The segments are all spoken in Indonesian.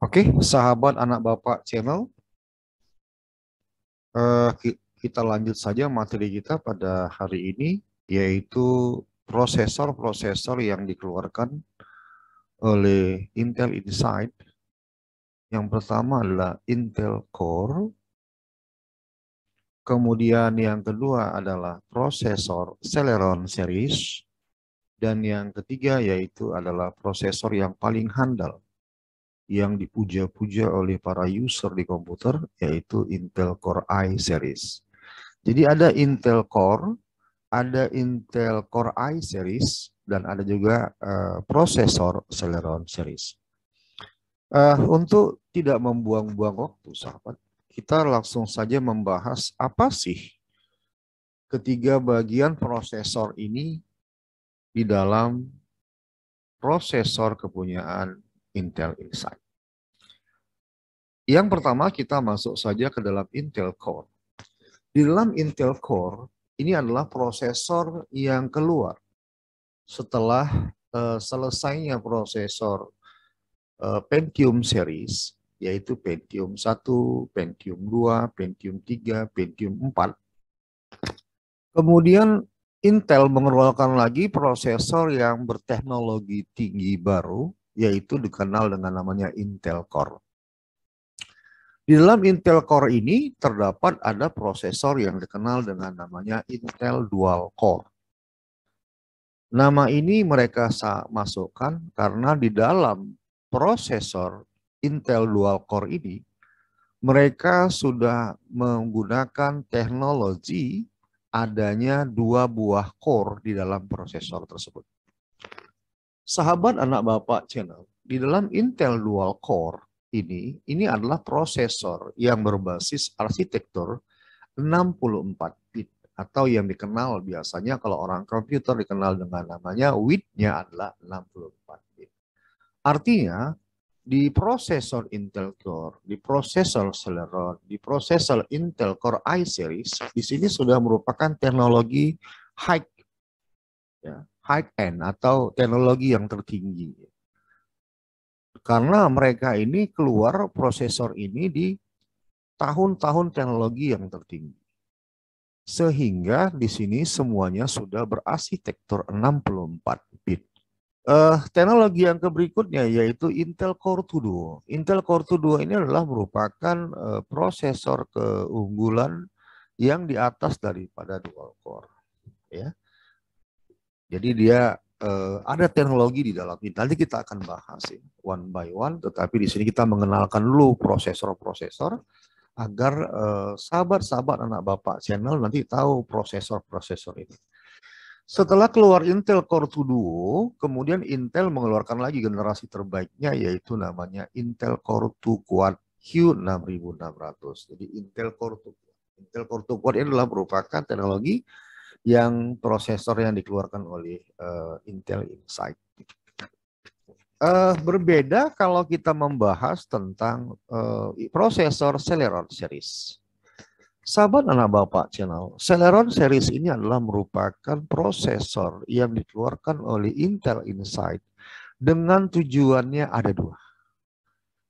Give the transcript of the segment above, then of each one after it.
Oke, sahabat anak Bapak channel, kita lanjut saja materi kita pada hari ini, yaitu prosesor-prosesor yang dikeluarkan oleh Intel Inside. Yang pertama adalah Intel Core, kemudian yang kedua adalah prosesor Celeron series, dan yang ketiga yaitu adalah prosesor yang paling handal, yang dipuja-puja oleh para user di komputer, yaitu Intel Core i series. Jadi ada Intel Core, ada Intel Core i series, dan ada juga prosesor Celeron series. Untuk tidak membuang-buang waktu, sahabat, kita langsung saja membahas apa sih ketiga bagian prosesor ini di dalam prosesor kepunyaan Intel Inside. Yang pertama kita masuk saja ke dalam Intel Core. Di dalam Intel Core, ini adalah prosesor yang keluar setelah selesainya prosesor Pentium series, yaitu Pentium 1, Pentium 2, Pentium 3, Pentium 4. Kemudian Intel mengeluarkan lagi prosesor yang berteknologi tinggi baru, yaitu dikenal dengan namanya Intel Core. Di dalam Intel Core ini terdapat ada prosesor yang dikenal dengan namanya Intel Dual Core. Nama ini mereka masukkan karena di dalam prosesor Intel Dual Core ini mereka sudah menggunakan teknologi adanya dua buah core di dalam prosesor tersebut. Sahabat anak Bapak channel, di dalam Intel Dual Core ini adalah prosesor yang berbasis arsitektur 64 bit atau yang dikenal biasanya kalau orang komputer dikenal dengan namanya width-nya adalah 64 bit. Artinya di prosesor Intel Core, di prosesor Celeron, di prosesor Intel Core i series, di sini sudah merupakan teknologi high end atau teknologi yang tertinggi. Karena mereka ini keluar prosesor ini di tahun-tahun teknologi yang tertinggi. Sehingga di sini semuanya sudah berarsitektur 64 bit. Teknologi yang berikutnya yaitu Intel Core 2 Duo. Intel Core 2 Duo ini adalah merupakan prosesor keunggulan yang di atas daripada dual core. Ya. Jadi dia ada teknologi di dalam ini. Nanti kita akan bahas ya, one by one. Tetapi di sini kita mengenalkan dulu prosesor-prosesor agar sahabat-sahabat anak Bapak channel nanti tahu prosesor-prosesor ini. Setelah keluar Intel Core 2 Duo, kemudian Intel mengeluarkan lagi generasi terbaiknya yaitu namanya Intel Core 2 Quad Q6600. Jadi Intel Core 2 Quad. Intel Core 2 Quad ini adalah merupakan teknologi yang prosesor yang dikeluarkan oleh Intel Inside. Berbeda kalau kita membahas tentang prosesor Celeron series. Sahabat anak Bapak channel, Celeron series ini adalah merupakan prosesor yang dikeluarkan oleh Intel Inside dengan tujuannya ada dua.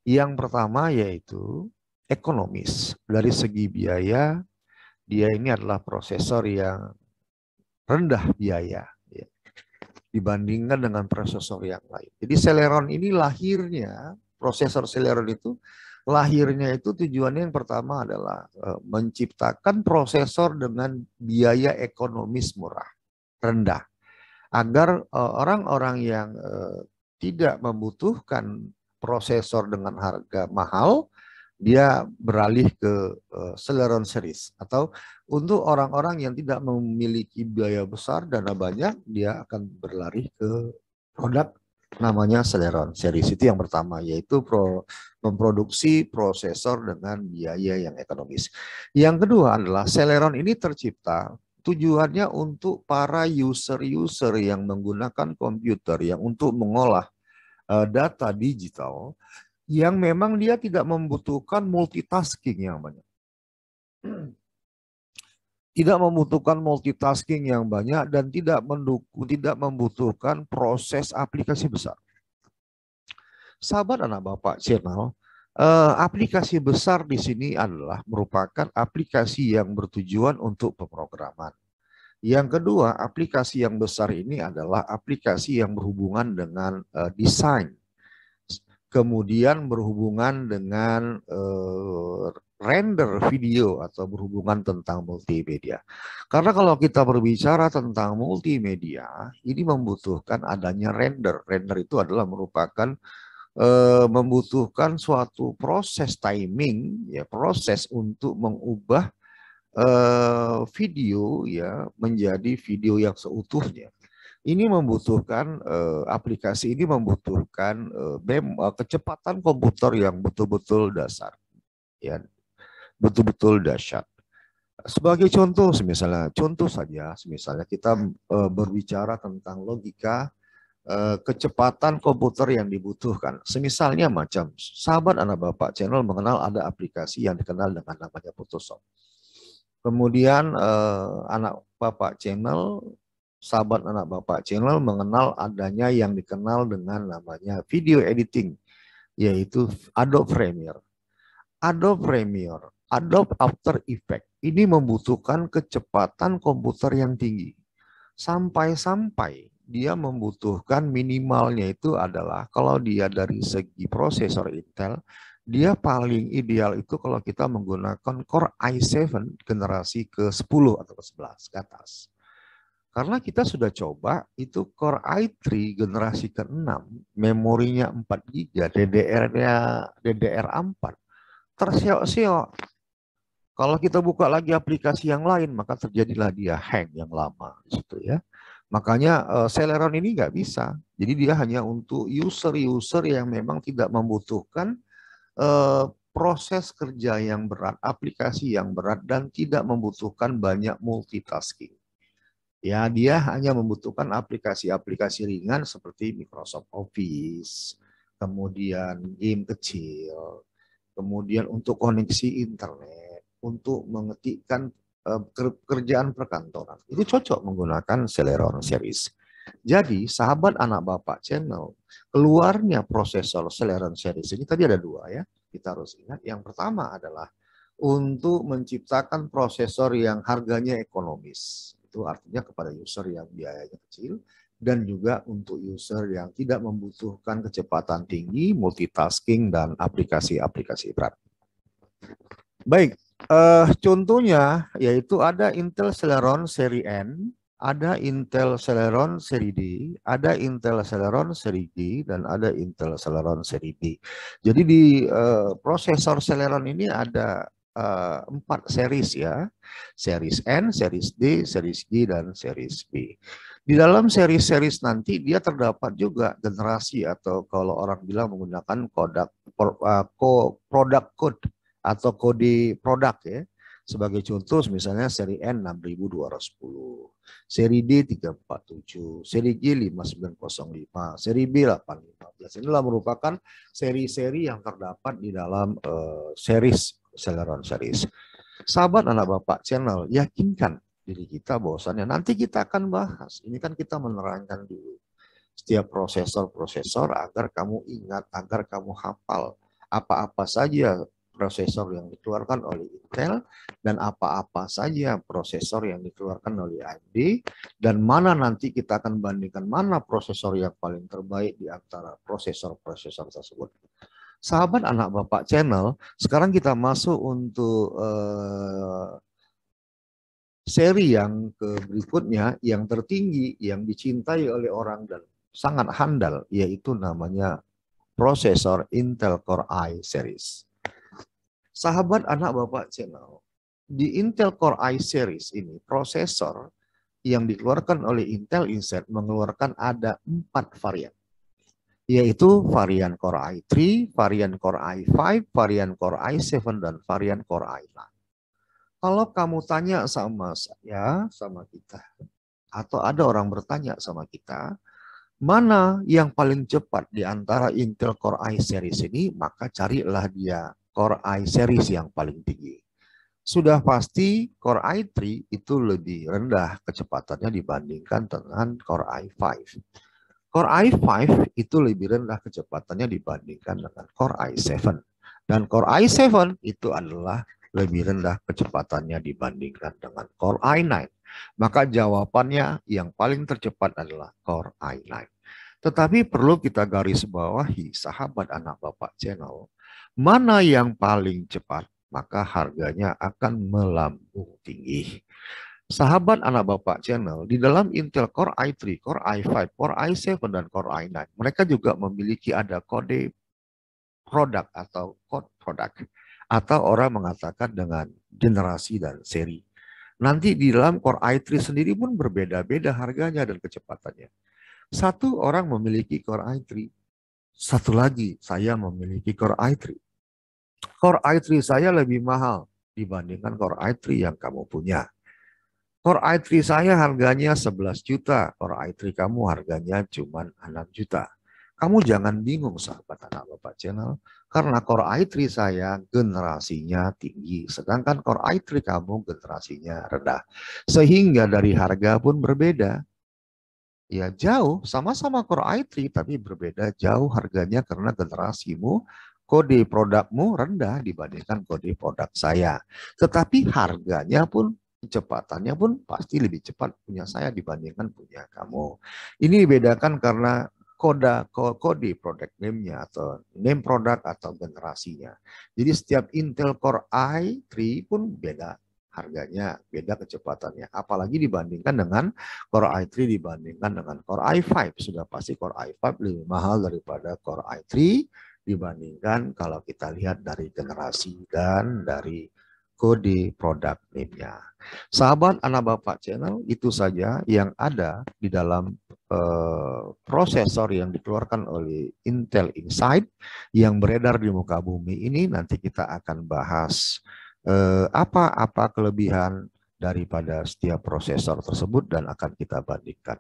Yang pertama yaitu ekonomis. Dari segi biaya, dia ini adalah prosesor yang rendah biaya ya, dibandingkan dengan prosesor yang lain. Jadi Celeron ini lahirnya, prosesor Celeron itu lahirnya itu tujuannya yang pertama adalah menciptakan prosesor dengan biaya ekonomis murah, rendah. Agar orang-orang yang tidak membutuhkan prosesor dengan harga mahal, dia beralih ke Celeron series. Atau untuk orang-orang yang tidak memiliki biaya besar, dana banyak, dia akan berlari ke produk namanya Celeron series. Itu yang pertama, yaitu memproduksi prosesor dengan biaya yang ekonomis. Yang kedua adalah Celeron ini tercipta tujuannya untuk para user-user yang menggunakan komputer yang untuk mengolah data digital yang memang dia tidak membutuhkan multitasking yang banyak. Tidak membutuhkan multitasking yang banyak dan tidak membutuhkan proses aplikasi besar. Sahabat anak Bapak channel, Aplikasi besar di sini adalah merupakan aplikasi yang bertujuan untuk pemrograman. Yang kedua, aplikasi yang besar ini adalah aplikasi yang berhubungan dengan desain, kemudian berhubungan dengan render video atau berhubungan tentang multimedia. Karena kalau kita berbicara tentang multimedia, ini membutuhkan adanya render. Render itu adalah merupakan membutuhkan suatu proses timing, ya proses untuk mengubah video ya menjadi video yang seutuhnya. Ini membutuhkan aplikasi ini membutuhkan kecepatan komputer yang betul-betul dasar, ya betul-betul dahsyat. Sebagai contoh, misalnya kita berbicara tentang logika kecepatan komputer yang dibutuhkan. Semisalnya macam sahabat anak bapak channel mengenal ada aplikasi yang dikenal dengan namanya Photoshop. Kemudian anak bapak channel, sahabat anak bapak channel mengenal adanya yang dikenal dengan namanya video editing, yaitu Adobe Premiere. Adobe Premiere, Adobe After Effects ini membutuhkan kecepatan komputer yang tinggi. Sampai-sampai dia membutuhkan minimalnya itu adalah kalau dia dari segi prosesor Intel, dia paling ideal itu kalau kita menggunakan Core i7 generasi ke-10 atau ke-11 ke atas. Karena kita sudah coba itu Core i3 generasi ke-6, memorinya 4 GB, DDR-nya DDR4, terseok-seok. Kalau kita buka lagi aplikasi yang lain, maka terjadilah dia hang yang lama di situ ya. Makanya Celeron ini nggak bisa. Jadi dia hanya untuk user-user yang memang tidak membutuhkan proses kerja yang berat, aplikasi yang berat, dan tidak membutuhkan banyak multitasking. Ya, dia hanya membutuhkan aplikasi-aplikasi ringan seperti Microsoft Office, kemudian game kecil, kemudian untuk koneksi internet, untuk mengetikkan pekerjaan perkantoran. Itu cocok menggunakan Celeron series. Jadi, sahabat anak bapak channel, keluarnya prosesor Celeron series ini tadi ada dua ya. Kita harus ingat. Yang pertama adalah untuk menciptakan prosesor yang harganya ekonomis. Itu artinya kepada user yang biayanya kecil dan juga untuk user yang tidak membutuhkan kecepatan tinggi, multitasking, dan aplikasi-aplikasi berat. Baik, contohnya yaitu ada Intel Celeron seri N, ada Intel Celeron seri D, ada Intel Celeron seri G, dan ada Intel Celeron seri B. Jadi di prosesor Celeron ini ada 4 series ya, series N, series D, series G, dan series B. Di dalam series-series nanti dia terdapat juga generasi atau kalau orang bilang menggunakan product code atau kode produk ya. Sebagai contoh misalnya seri N 6210, seri D 347, seri G 5905, seri B 815. Inilah merupakan seri-seri yang terdapat di dalam series Celeron series. Sahabat anak bapak channel, yakinkan diri kita bahwasannya nanti kita akan bahas. Ini kan kita menerangkan dulu setiap prosesor agar kamu ingat, agar kamu hafal apa-apa saja prosesor yang dikeluarkan oleh Intel dan apa-apa saja prosesor yang dikeluarkan oleh AMD, dan mana nanti kita akan bandingkan mana prosesor yang paling terbaik di antara prosesor-prosesor tersebut. Sahabat anak bapak channel, sekarang kita masuk untuk seri yang berikutnya, yang tertinggi, yang dicintai oleh orang dan sangat handal, yaitu namanya prosesor Intel Core i series. Sahabat anak bapak channel, di Intel Core i series ini prosesor yang dikeluarkan oleh Intel Inside mengeluarkan ada 4 varian, yaitu varian Core i3, varian Core i5, varian Core i7, dan varian Core i9. Kalau kamu tanya sama saya, sama kita, atau ada orang bertanya sama kita, mana yang paling cepat di antara Intel Core i series ini, maka carilah dia Core i series yang paling tinggi. Sudah pasti Core i3 itu lebih rendah kecepatannya dibandingkan dengan Core i5. Core i5 itu lebih rendah kecepatannya dibandingkan dengan Core i7. Dan Core i7 itu adalah lebih rendah kecepatannya dibandingkan dengan Core i9. Maka jawabannya yang paling tercepat adalah Core i9. Tetapi perlu kita garis bawahi, sahabat anak Bapak channel, mana yang paling cepat, maka harganya akan melambung tinggi. Sahabat anak Bapak channel, di dalam Intel Core i3, Core i5, Core i7, dan Core i9, mereka juga memiliki ada kode produk atau code produk. Atau orang mengatakan dengan generasi dan seri. Nanti di dalam Core i3 sendiri pun berbeda-beda harganya dan kecepatannya. Satu orang memiliki Core i3, satu lagi saya memiliki Core i3. Core i3 saya lebih mahal dibandingkan Core i3 yang kamu punya. Core i3 saya harganya 11 juta, Core i3 kamu harganya cuma 6 juta. Kamu jangan bingung sahabat anak Bapak channel, karena Core i3 saya generasinya tinggi, sedangkan Core i3 kamu generasinya rendah. Sehingga dari harga pun berbeda. Ya jauh, sama-sama Core i3 tapi berbeda jauh harganya karena generasimu, kode produkmu rendah dibandingkan kode produk saya. Tetapi harganya pun, kecepatannya pun pasti lebih cepat punya saya dibandingkan punya kamu. Ini dibedakan karena kode product name-nya atau name product atau generasinya. Jadi setiap Intel Core i3 pun beda harganya, beda kecepatannya. Apalagi dibandingkan dengan Core i3 dibandingkan dengan Core i5. Sudah pasti Core i5 lebih mahal daripada Core i3 dibandingkan kalau kita lihat dari generasi dan dari kode produk name-nya. Sahabat anak Bapak channel, itu saja yang ada di dalam prosesor yang dikeluarkan oleh Intel Inside yang beredar di muka bumi ini. Nanti kita akan bahas apa-apa kelebihan daripada setiap prosesor tersebut dan akan kita bandingkan.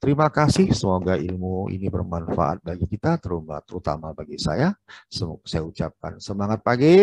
Terima kasih, semoga ilmu ini bermanfaat bagi kita, terutama bagi saya. Saya ucapkan semangat pagi.